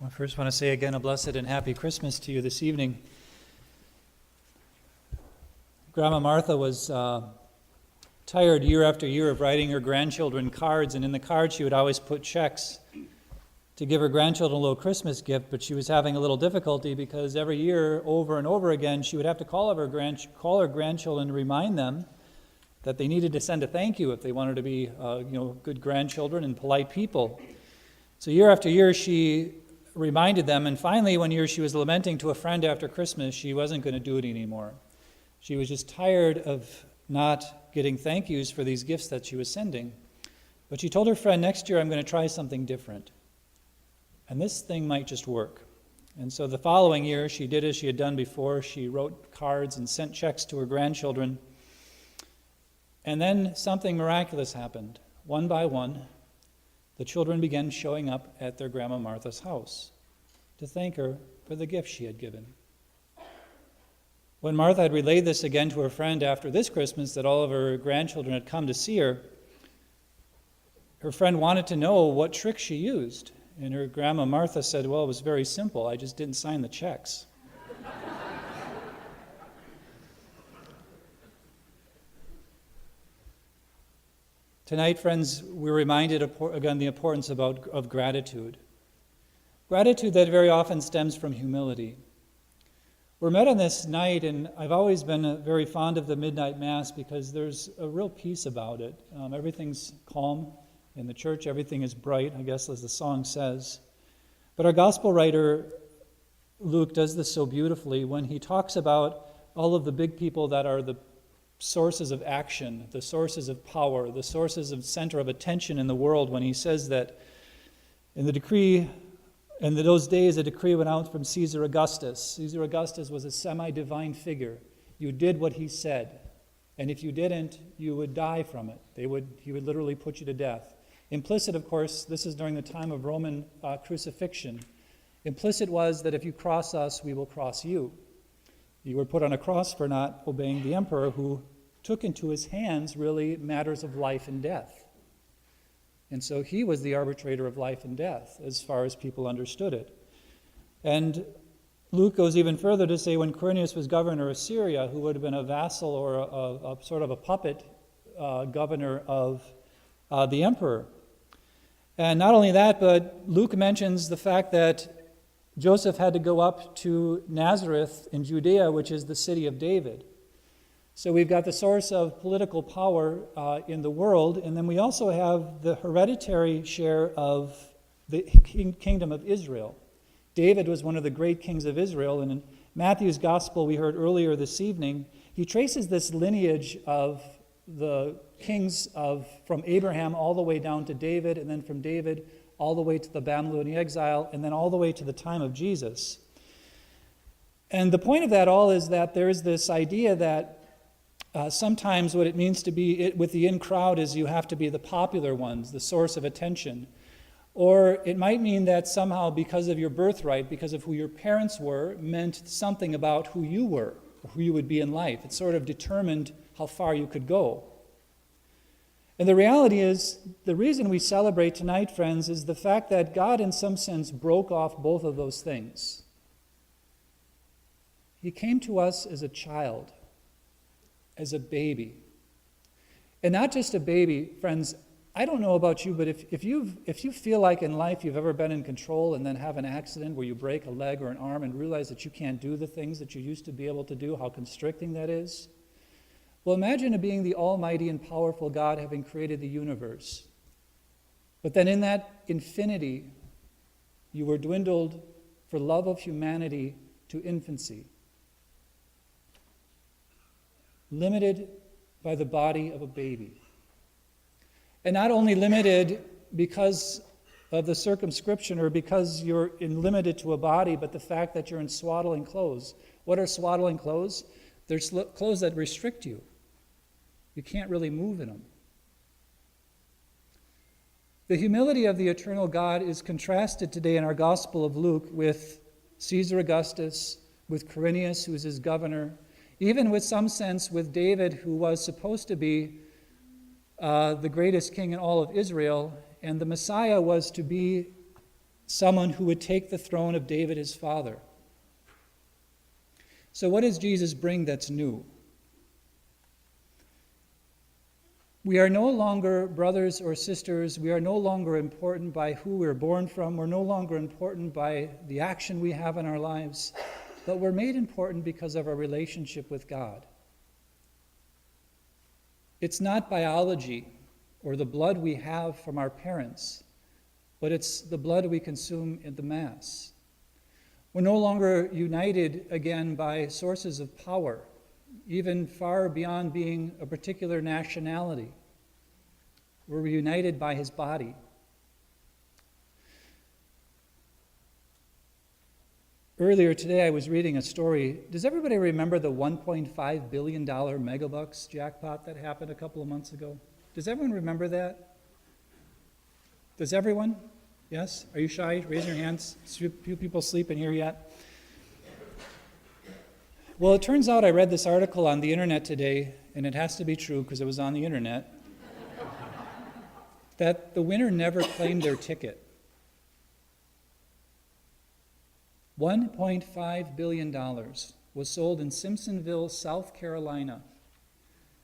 I first want to say again a blessed and happy Christmas to you this evening. Grandma Martha was tired year after year of writing her grandchildren cards, and in the cards she would always put checks to give her grandchildren a little Christmas gift, but she was having a little difficulty because every year, over and over again, she would have to call her grandchildren to remind them that they needed to send a thank you if they wanted to be good grandchildren and polite people. So year after year she reminded them, and finally one year she was lamenting to a friend after Christmas she wasn't going to do it anymore. She was just tired of not getting thank yous for these gifts that she was sending. But she told her friend, next year I'm going to try something different. And this thing might just work. And so the following year she did as she had done before. She wrote cards and sent checks to her grandchildren. And then something miraculous happened. One by one, the children began showing up at their Grandma Martha's house to thank her for the gift she had given. When Martha had relayed this again to her friend after this Christmas, that all of her grandchildren had come to see her, her friend wanted to know what trick she used. And her Grandma Martha said, well, it was very simple. I just didn't sign the checks. Tonight, friends, we're reminded again the importance of gratitude. Gratitude that very often stems from humility. We're met on this night, and I've always been very fond of the midnight mass because there's a real peace about it. Everything's calm in the church, everything is bright, I guess, as the song says. But our gospel writer, Luke, does this so beautifully when he talks about all of the big people that are the sources of action, the sources of power, the sources of center of attention in the world, when he says that in those days a decree went out from Caesar Augustus. Caesar Augustus was a semi-divine figure. You did what he said, and if you didn't, you would die from it. He would literally put you to death. Implicit, of course, this is during the time of Roman crucifixion. Implicit was that if you cross us, we will cross you. You were put on a cross for not obeying the emperor, who took into his hands really matters of life and death. And so he was the arbitrator of life and death, as far as people understood it. And Luke goes even further to say when Quirinius was governor of Syria, who would have been a vassal or a sort of a puppet governor of the emperor. And not only that, but Luke mentions the fact that Joseph had to go up to Nazareth in Judea, which is the city of David. So we've got the source of political power in the world, and then we also have the hereditary share of the kingdom of Israel. David was one of the great kings of Israel, and in Matthew's gospel we heard earlier this evening, he traces this lineage of the kings from Abraham all the way down to David, and then from David all the way to the Babylonian exile, and then all the way to the time of Jesus. And the point of that all is that there is this idea that sometimes what it means to be with the in crowd is you have to be the popular ones, the source of attention. Or it might mean that somehow because of your birthright, because of who your parents were, meant something about who you were, or who you would be in life. It sort of determined how far you could go. And the reality is, the reason we celebrate tonight, friends, is the fact that God in some sense broke off both of those things. He came to us as a child, as a baby. And not just a baby, friends, I don't know about you, but if you feel like in life you've ever been in control and then have an accident where you break a leg or an arm and realize that you can't do the things that you used to be able to do, how constricting that is. Well, imagine being the almighty and powerful God having created the universe. But then in that infinity, you were dwindled for love of humanity to infancy. Limited by the body of a baby. And not only limited because of the circumscription or because you're limited to a body, but the fact that you're in swaddling clothes. What are swaddling clothes? They're clothes that restrict you. You can't really move in them. The humility of the eternal God is contrasted today in our Gospel of Luke with Caesar Augustus, with Quirinius, who's his governor, even with some sense with David, who was supposed to be the greatest king in all of Israel, and the Messiah was to be someone who would take the throne of David, his father. So what does Jesus bring that's new? We are no longer brothers or sisters. We are no longer important by who we're born from. We're no longer important by the action we have in our lives. But we're made important because of our relationship with God. It's not biology or the blood we have from our parents, but it's the blood we consume in the Mass. We're no longer united again by sources of power, even far beyond being a particular nationality. We're united by his body. Earlier today, I was reading a story. Does everybody remember the $1.5 billion megabucks jackpot that happened a couple of months ago? Does everyone remember that? Does everyone? Yes? Are you shy? Raise your hands. Few people sleeping here yet? Well, it turns out I read this article on the internet today, and it has to be true because it was on the internet, that the winner never claimed their ticket. $1.5 billion was sold in Simpsonville, South Carolina.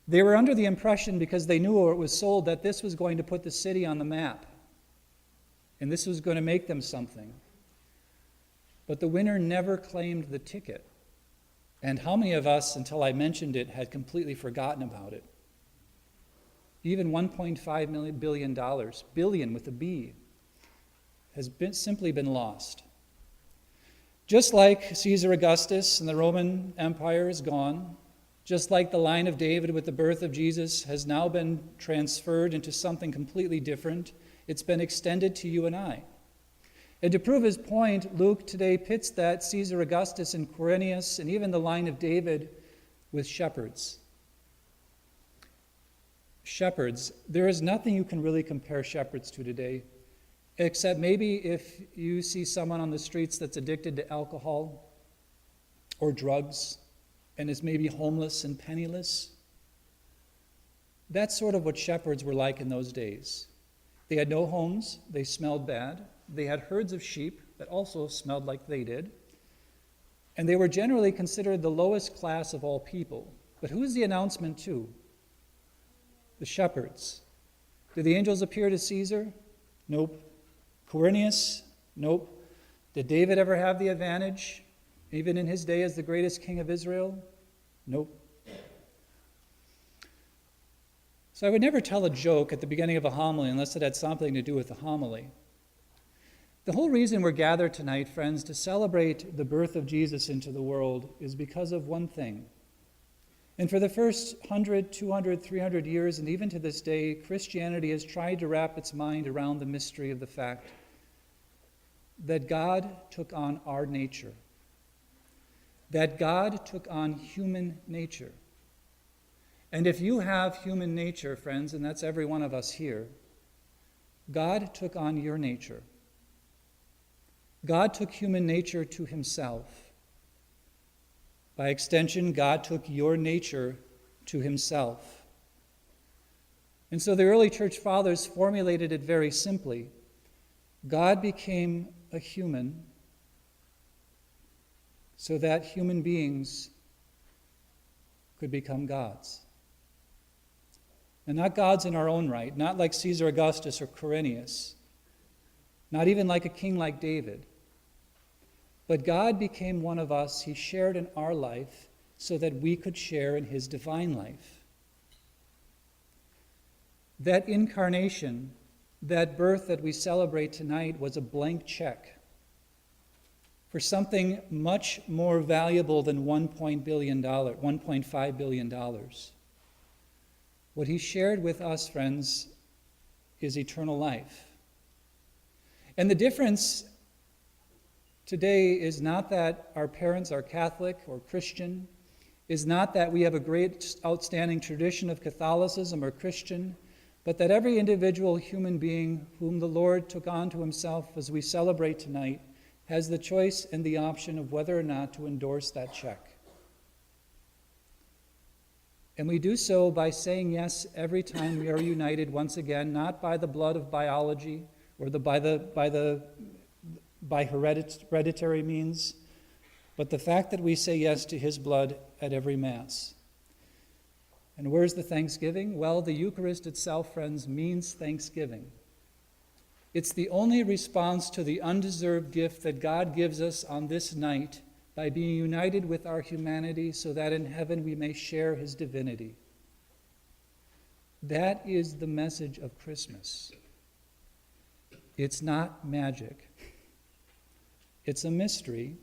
They were under the impression, because they knew where it was sold, that this was going to put the city on the map. And this was going to make them something. But the winner never claimed the ticket. And how many of us, until I mentioned it, had completely forgotten about it? Even $1.5 billion, billion with a B, has simply been lost. Just like Caesar Augustus and the Roman Empire is gone, just like the line of David with the birth of Jesus has now been transferred into something completely different, it's been extended to you and I. And to prove his point, Luke today pits that Caesar Augustus and Quirinius and even the line of David with shepherds. Shepherds, there is nothing you can really compare shepherds to today, except maybe if you see someone on the streets that's addicted to alcohol or drugs and is maybe homeless and penniless. That's sort of what shepherds were like in those days. They had no homes, they smelled bad, they had herds of sheep that also smelled like they did, and they were generally considered the lowest class of all people. But who's the announcement to? The shepherds. Did the angels appear to Caesar? Nope. Quirinius? Nope. Did David ever have the advantage, even in his day as the greatest king of Israel? Nope. So I would never tell a joke at the beginning of a homily unless it had something to do with the homily. The whole reason we're gathered tonight, friends, to celebrate the birth of Jesus into the world is because of one thing. And for the first 100, 200, 300 years, and even to this day, Christianity has tried to wrap its mind around the mystery of the fact that God took on our nature, that God took on human nature. And if you have human nature, friends, and that's every one of us here, God took on your nature. God took human nature to himself. By extension, God took your nature to himself. And so the early church fathers formulated it very simply. God became a human so that human beings could become gods. And not gods in our own right, not like Caesar Augustus or Quirinius, not even like a king like David. But God became one of us. He shared in our life so that we could share in his divine life. That incarnation, that birth that we celebrate tonight was a blank check for something much more valuable than $1.5 billion. What he shared with us, friends, is eternal life. And the difference today is not that our parents are Catholic or Christian, is not that we have a great outstanding tradition of Catholicism or Christian, but that every individual human being whom the Lord took on to himself as we celebrate tonight has the choice and the option of whether or not to endorse that check. And we do so by saying yes every time we are united once again, not by the blood of biology or by the by hereditary means, but the fact that we say yes to his blood at every Mass. And where's the thanksgiving? Well, the Eucharist itself, friends, means thanksgiving. It's the only response to the undeserved gift that God gives us on this night by being united with our humanity so that in heaven we may share his divinity. That is the message of Christmas. It's not magic. It's a mystery,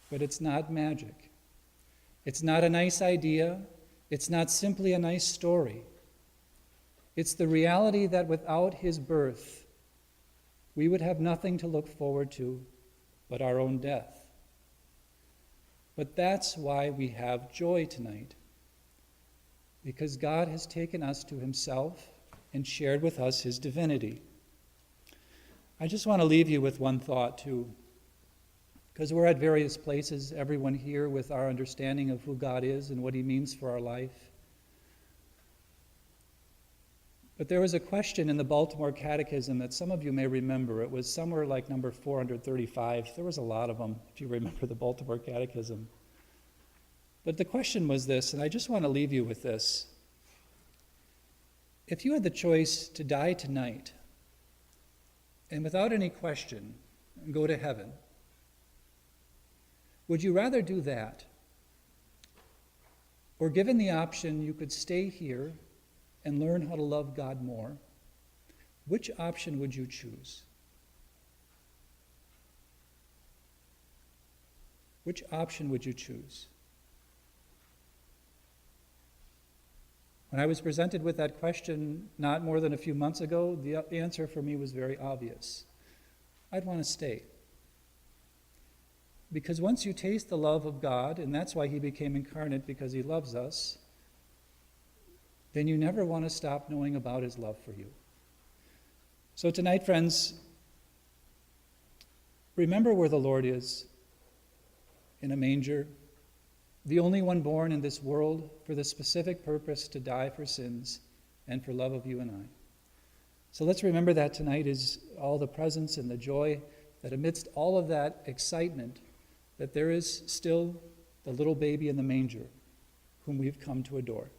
but it's not magic. It's not a nice idea. It's not simply a nice story. It's the reality that without his birth, we would have nothing to look forward to but our own death. But that's why we have joy tonight, because God has taken us to himself and shared with us his divinity. I just want to leave you with one thought, too, because we're at various places, everyone here, with our understanding of who God is and what he means for our life. But there was a question in the Baltimore Catechism that some of you may remember. It was somewhere like number 435. There was a lot of them, if you remember the Baltimore Catechism. But the question was this, and I just want to leave you with this. If you had the choice to die tonight, and without any question, go to heaven, would you rather do that? Or given the option, you could stay here and learn how to love God more, which option would you choose? Which option would you choose? When I was presented with that question not more than a few months ago, the answer for me was very obvious. I'd want to stay. Because once you taste the love of God, and that's why he became incarnate, because he loves us, then you never want to stop knowing about his love for you. So tonight, friends, remember where the Lord is, in a manger, the only one born in this world for the specific purpose to die for sins and for love of you and I. So let's remember that tonight is all the presence and the joy that amidst all of that excitement, that there is still the little baby in the manger whom we've come to adore.